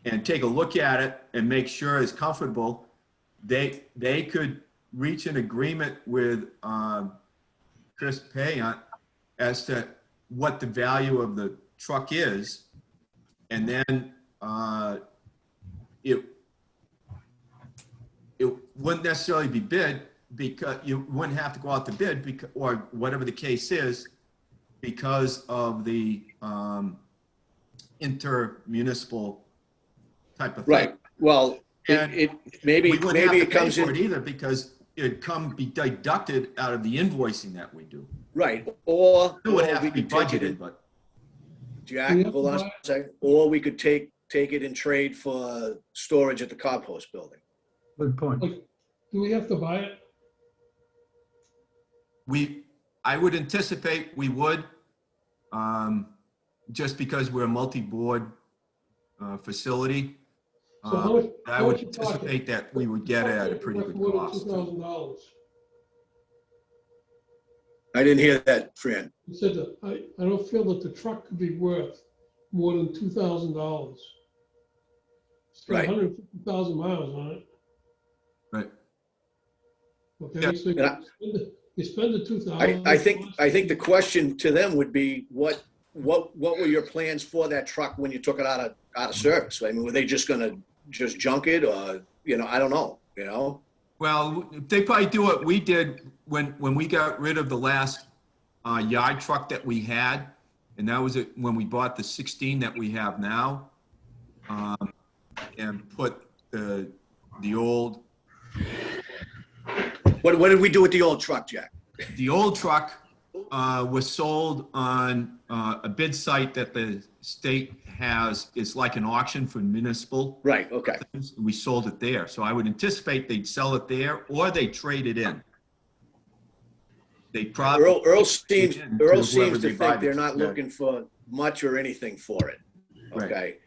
And take a look at it and make sure it's comfortable. They could reach an agreement with Chris Payant as to what the value of the truck is. And then it wouldn't necessarily be bid, because you wouldn't have to go out to bid, or whatever the case is, because of the intermunicipal type of thing. Right. Well, And maybe we wouldn't have to it pay comes for in. it either, because it'd be deducted out of the invoicing that we do. Right. Or It would have we to be could take it budgeted, in. but Jack, Do we have hold to on buy a second. Or we could take it in trade for storage at the compost building. Good point. Do we have to buy it? I would anticipate we would, just because we're a multi-board facility. So how much- I how would much you talking? anticipate that we would get it at a pretty good More than cost. $2,000. I didn't hear that, Fran. You said that, I don't feel that the truck could be worth more than $2,000. It's got Right. 150,000 miles on it. Right. Okay, Yeah, so you spend the 2,000. I think the question to them would be, what were your plans for that truck when you took it out of service? I mean, were they just gonna just junk it, or, I don't know, Well, they probably do what we did when we got rid of the last yard truck that we had, and that was when we bought the 16 that we have now, and put the old What did we do with the old truck, Jack? The old truck was sold on a bid site that the state has. It's like an auction for municipal Right, okay. things. We sold it there. So I would anticipate they'd sell it there, or they trade it in. They probably. Earl seems whoever to they buy think they're the- not yeah. looking for much or anything for it, Right. okay?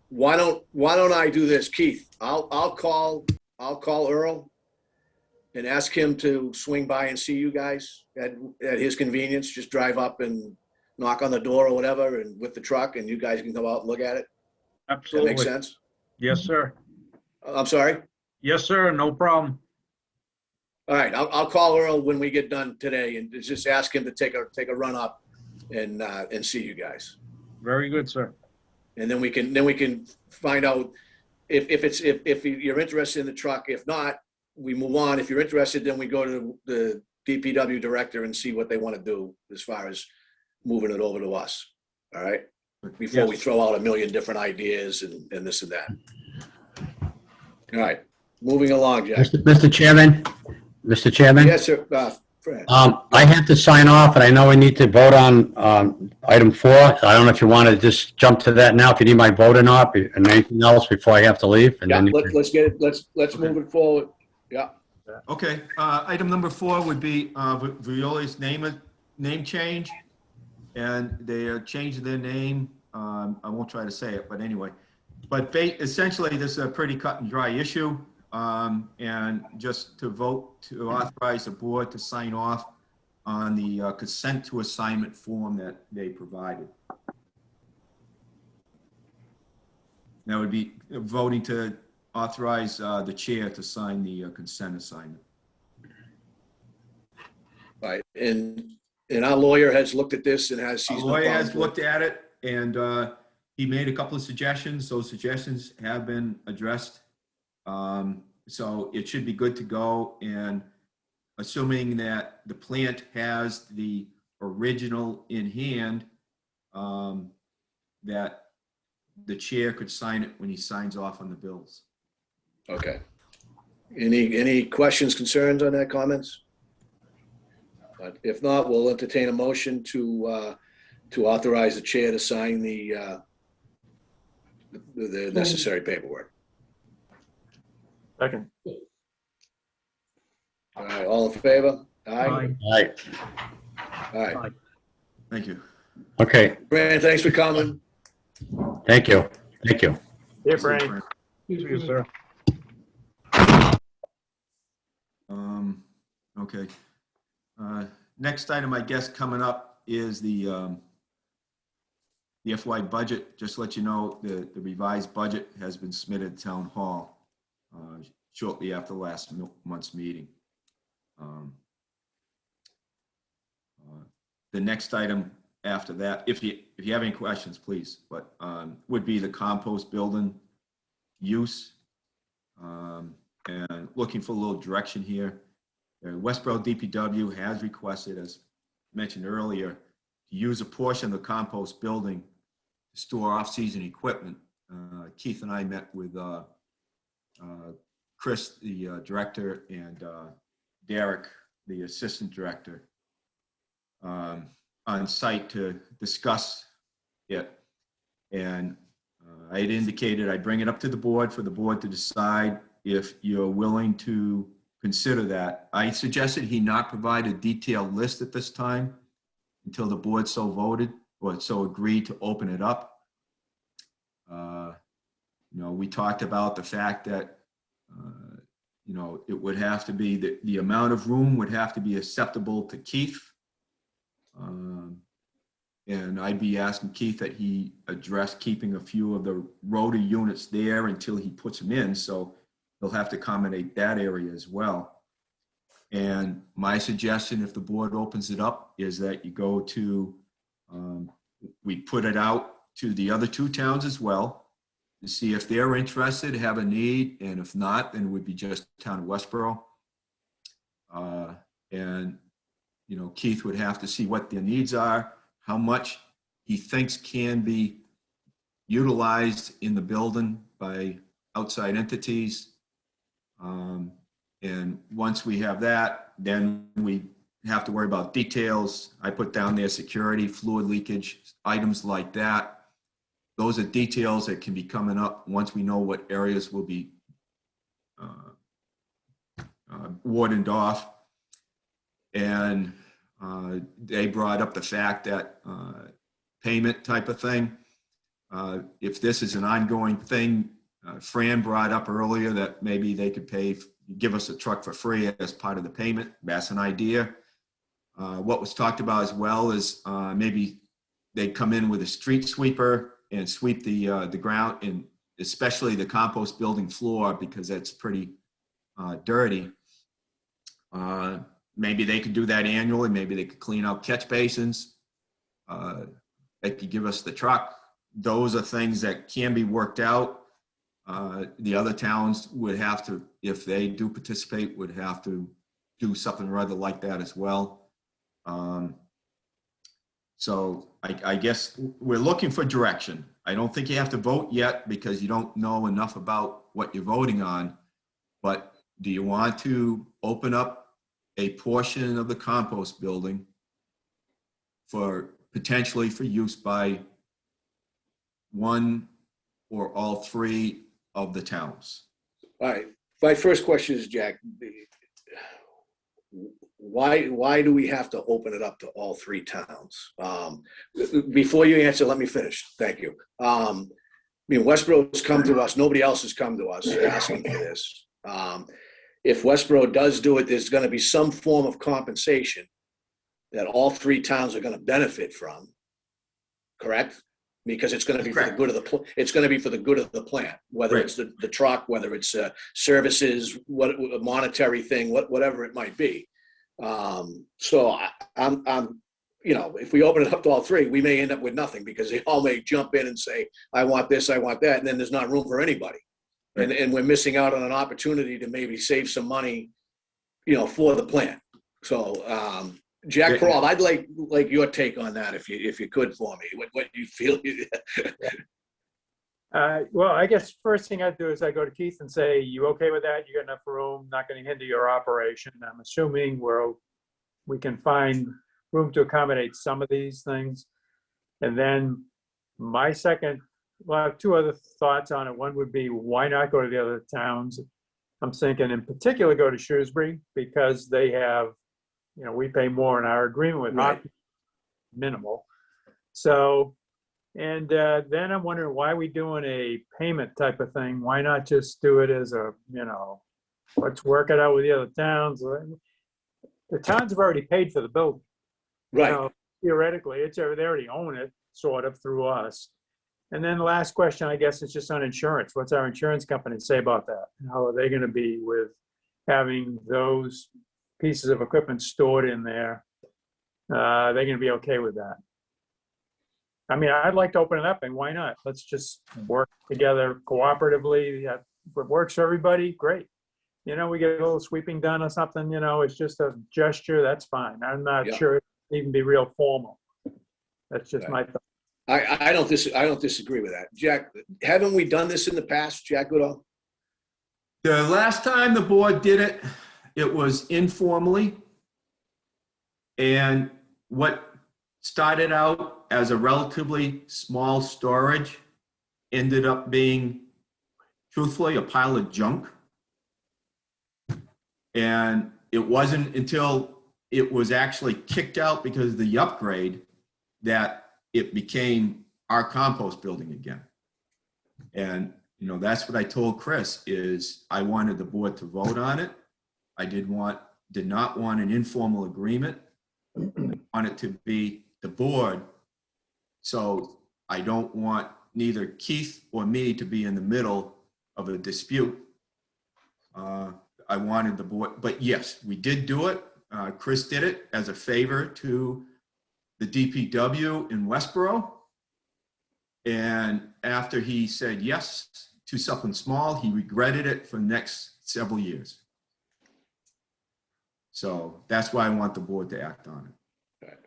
Why don't I do this, Keith? I'll call Earl and ask him to swing by and see you guys at his convenience. Just drive up and knock on the door or whatever, and with the truck, and you guys can come out and look at it. That Absolutely. makes sense? Yes, sir. I'm sorry? Yes, sir. No problem. All right, I'll call Earl when we get done today and just ask him to take a run up and see you guys. Very good, sir. And then we can find out if you're interested in the truck. If not, we move on. If you're interested, then we go to the DPW director and see what they want to do as far as moving it over to us. All right? Before we Yes. throw out a million different ideas and this and that. All right, moving along, Jack. Mr. Chairman? Mr. Chairman? Yes, sir. Fran. I have to sign off, and I know we need to vote on item 4. I don't know if you want to just jump to that now, if you need my vote or not, and anything else before I have to leave. And Yeah, then let's get it, let's move it forward. Yeah, Okay, item number 4 would be Viola's name change. And they are changing their name. I won't try to say it, but anyway. But essentially, this is a pretty cut and dry issue. And just to vote to authorize the board to sign off on the consent to assignment form that they provided. That would be voting to authorize the chair to sign the consent assignment. right. And our lawyer has looked at this and Our sees no lawyer problem has with looked at it, and he made a couple of suggestions. Those suggestions have been addressed. So it should be good to go. And assuming that the plant has the original in hand, that the chair could sign it when he signs off on the bills. Okay. Any questions, concerns on that, comments? But if not, we'll entertain a motion to authorize the chair to sign the necessary paperwork. Second. All right, all in favor? Aye. Aye. Aye. All right. Thank you. Okay, Fran, thanks for coming. thank you. Thank you. Yeah, Frank. See you, sir. Okay. Next item, I guess, coming up is the FY budget. Just to let you know, the revised budget has been submitted to Town Hall shortly after last month's meeting. The next item after that, if you have any questions, please, but would be the compost building use. And looking for a little direction here. Westborough DPW has requested, as mentioned earlier, to use a portion of the compost building to store off-season equipment. Keith and I met with Chris, the director, and Derek, the assistant director, on site to discuss it. And I had indicated I'd bring it up to the board for the board to decide if you're willing to consider that. I suggested he not provide a detailed list at this time until the board so voted or so agreed to open it up. We talked about the fact that, it would have to be, the amount of room would have to be acceptable to Keith. And I'd be asking Keith that he address keeping a few of the rotary units there until he puts them in. So he'll have to accommodate that area as well. And my suggestion, if the board opens it up, is that you go to, we put it out to the other two towns as well to see if they're interested, have a need, and if not, then it would be just town of Westborough. And, Keith would have to see what their needs are, how much he thinks can be utilized in the building by outside entities. And once we have that, then we have to worry about details. I put down there security, fluid leakage, items like that. Those are details that can be coming up once we know what areas will be warded off. And they brought up the fact that payment type of thing. If this is an ongoing thing, Fran brought up earlier that maybe they could give us a truck for free as part of the payment. That's an idea. What was talked about as well is maybe they come in with a street sweeper and sweep the ground, and especially the compost building floor, because that's pretty dirty. Maybe they could do that annually. Maybe they could clean out catch basins. They could give us the truck. Those are things that can be worked out. The other towns would have to, if they do participate, would have to do something rather like that as well. So I guess we're looking for direction. I don't think you have to vote yet because you don't know enough about what you're voting on. But do you want to open up a portion of the compost building for potentially for use by one or all three of the towns? All right. My first question is, Jack, why do we have to open it up to all three towns? Before you answer, let me finish. Thank you. Westborough has come to us. Nobody else has come to us asking for this. If Westborough does do it, there's going to be some form of compensation that all three towns are going to benefit from. Correct? Because it's going to be for the good of the it's going to be for the good of the plant, whether it's the truck, whether it's services, what a monetary thing, whatever it might be. So I'm if we open it up to all three, we may end up with nothing because they all may jump in and say, I want this, I want that, and then there's not room for anybody. Right. And we're missing out on an opportunity to maybe save some money, for the plant. So Jack Peralta, I'd like your take on that if you could for me. What you feel? Well, I guess first thing I'd do is I go to Keith and say, you okay with that? You got enough room, not going to hinder your operation. I'm assuming we can find room to accommodate some of these things. And then my second, well, I have two other thoughts on it. One would be, why not go to the other towns? I'm thinking in particular, go to Shrewsbury because they have, we pay more in our agreement with Right. minimal. So, and then I'm wondering why we doing a payment type of thing? Why not just do it as a, let's work it out with the other towns. The towns have already paid for the building. Right. Theoretically, they already own it, sort of, through us. And then the last question, I guess, is just on insurance. What's our insurance company say about that? How are they going to be with having those pieces of equipment stored in there? Are they going to be okay with that? I mean, I'd like to open it up, and why not? Let's just work together cooperatively. If it works for everybody, great. We get a little sweeping done or something, it's just a gesture, that's fine. I'm not Yeah. sure it even be real formal. That's just my thought. I don't disagree with that. Jack, haven't we done this in the past, Jack Goodall? The last time the board did it, it was informally. And what started out as a relatively small storage ended up being, truthfully, a pile of junk. And it wasn't until it was actually kicked out because of the upgrade that it became our compost building again. And, that's what I told Chris is I wanted the board to vote on it. I did not want an informal agreement. I want it to be the board. So I don't want neither Keith or me to be in the middle of a dispute. I wanted the board, but yes, we did do it. Chris did it as a favor to the DPW in Westborough. And after he said yes to something small, he regretted it for the next several years. So that's why I want the board to act on it.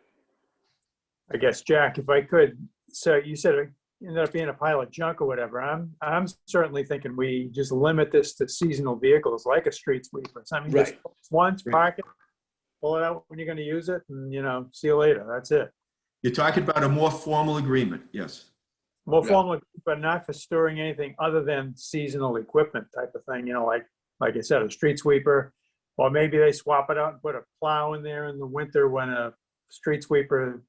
I guess, Jack, if I could, so you said it ended up being a pile of junk or whatever. I'm certainly thinking we just limit this to seasonal vehicles like a street sweeper. So, I mean, just once, park it, pull it out when you're going to use it, and see you later. That's it. You're talking about a more formal agreement, yes. More formal, but not for storing anything other than seasonal equipment type of thing. Like I said, a street sweeper, or maybe they swap it out and put a plow in there in the winter when a street sweeper.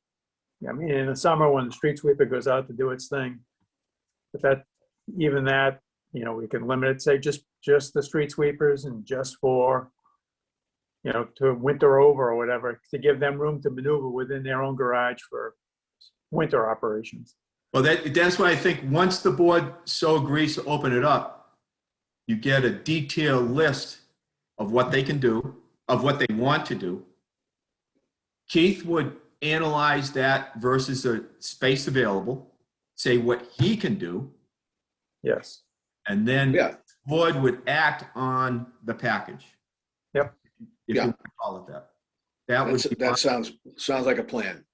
I mean, in the summer when the street sweeper goes out to do its thing. But we can limit it, say just the street sweepers and just for, to winter over or whatever, to give them room to maneuver within their own garage for winter operations. Well, that's why I think once the board so agrees to open it up, you get a detailed list of what they can do, of what they want to do. Keith would analyze that versus the space available, say what he can do. Yes. And then the board would act on the package. Yep. If you want to call it that. That sounds like a plan.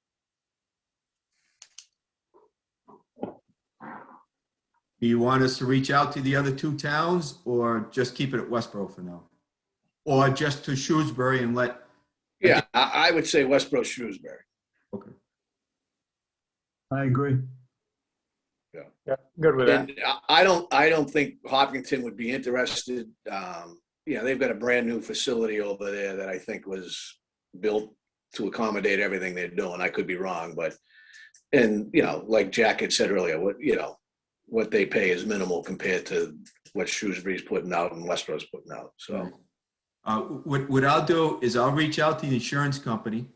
Do you want us to reach out to the other two towns or just keep it at Westborough for now? Or just to Shrewsbury and let... Yeah, I would say Westborough, Shrewsbury. Okay. I agree. Yeah, good with that. And I don't think Hopkinton would be interested. They've got a brand new facility over there that I think was built to accommodate everything they're doing. I could be wrong, like Jack had said earlier, what they pay is minimal compared to what Shrewsbury's putting out and Westborough's putting out. So, what I'll do is I'll reach out to the insurance company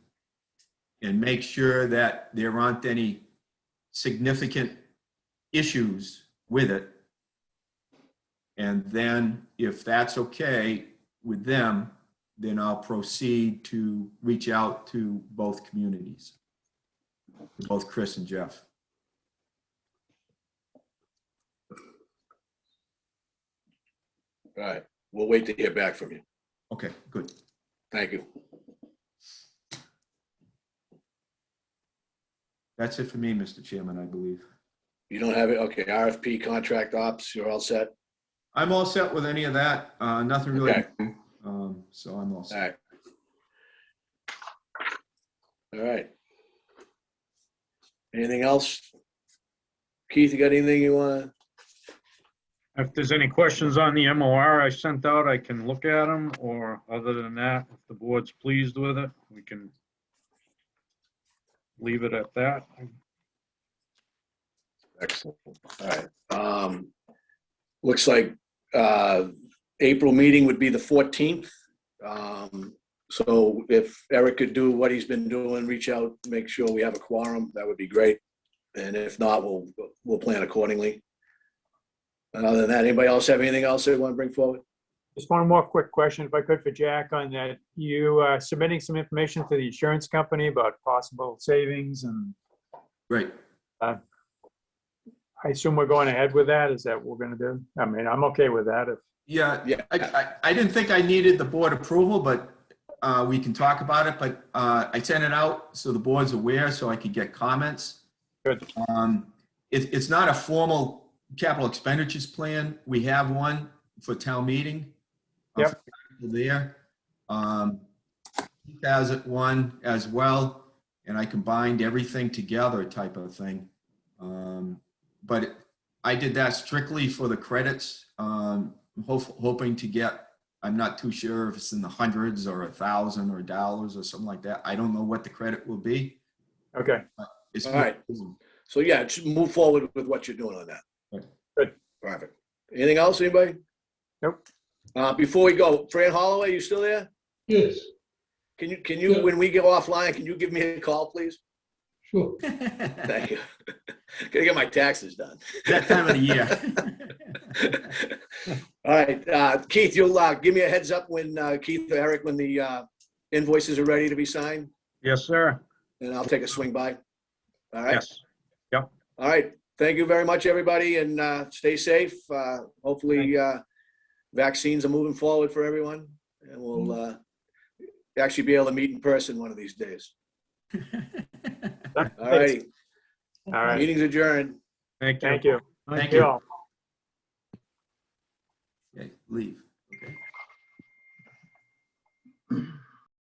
and make sure that there aren't any significant issues with it. And then if that's okay with them, then I'll proceed to reach out to both communities, to both Chris and Jeff. all right, we'll wait to hear back from you. Okay, good. Thank you. That's it for me, Mr. Chairman, I believe. You don't have it? Okay, RFP, contract ops, you're all set? I'm all set with any of that. Nothing really. Okay. So I'm all All set. right. All right. Anything else? Keith, you got anything you want to? If there's any questions on the MOR I sent out, I can look at them, or other than that, if the board's pleased with it, we can leave it at that. Excellent. All right. Looks like April meeting would be the 14th. So if Eric could do what he's been doing, reach out, make sure we have a quorum, that would be great. And if not, we'll plan accordingly. And other than that, anybody else have anything else they want to bring forward? Just one more quick question, if I could, for Jack on that. You submitting some information to the insurance company about possible savings, and Great. I assume we're going ahead with that. Is that what we're going to do? I mean, I'm okay with that. If Yeah, Yeah. I didn't think I needed the board approval, but we can talk about it. But I sent it out so the board's aware, so I could get comments. Good. It's not a formal capital expenditures plan. We have one for town meeting. Yep. There. He has it one as well, and I combined everything together type of thing. But I did that strictly for the credits, hoping to get, I'm not too sure if it's in the hundreds or $1,000 or dollars or something like that. I don't know what the credit will be. okay, It's All right. So yeah, just move forward with what you're doing on that. Right. Good. Perfect. Anything else, anybody? Nope. Before we go, Fran Holloway, you still there? Yes, Can you, Yeah. when we go offline, can you give me a call, please? sure. Thank you. Gotta get my taxes done. That time of the year. All right, Keith, you'll give me a heads up when, Keith or Eric, when the invoices are ready to be signed, Yes, sir. and I'll take a swing by. All right? Yes. All right. Thank you very much, everybody, and stay safe. Hopefully, vaccines are moving forward for everyone, and we'll actually be able to meet in person one of these days. All right. all right. Meeting's adjourned. Thank you. Thank you. Thank you you. all. Okay, leave.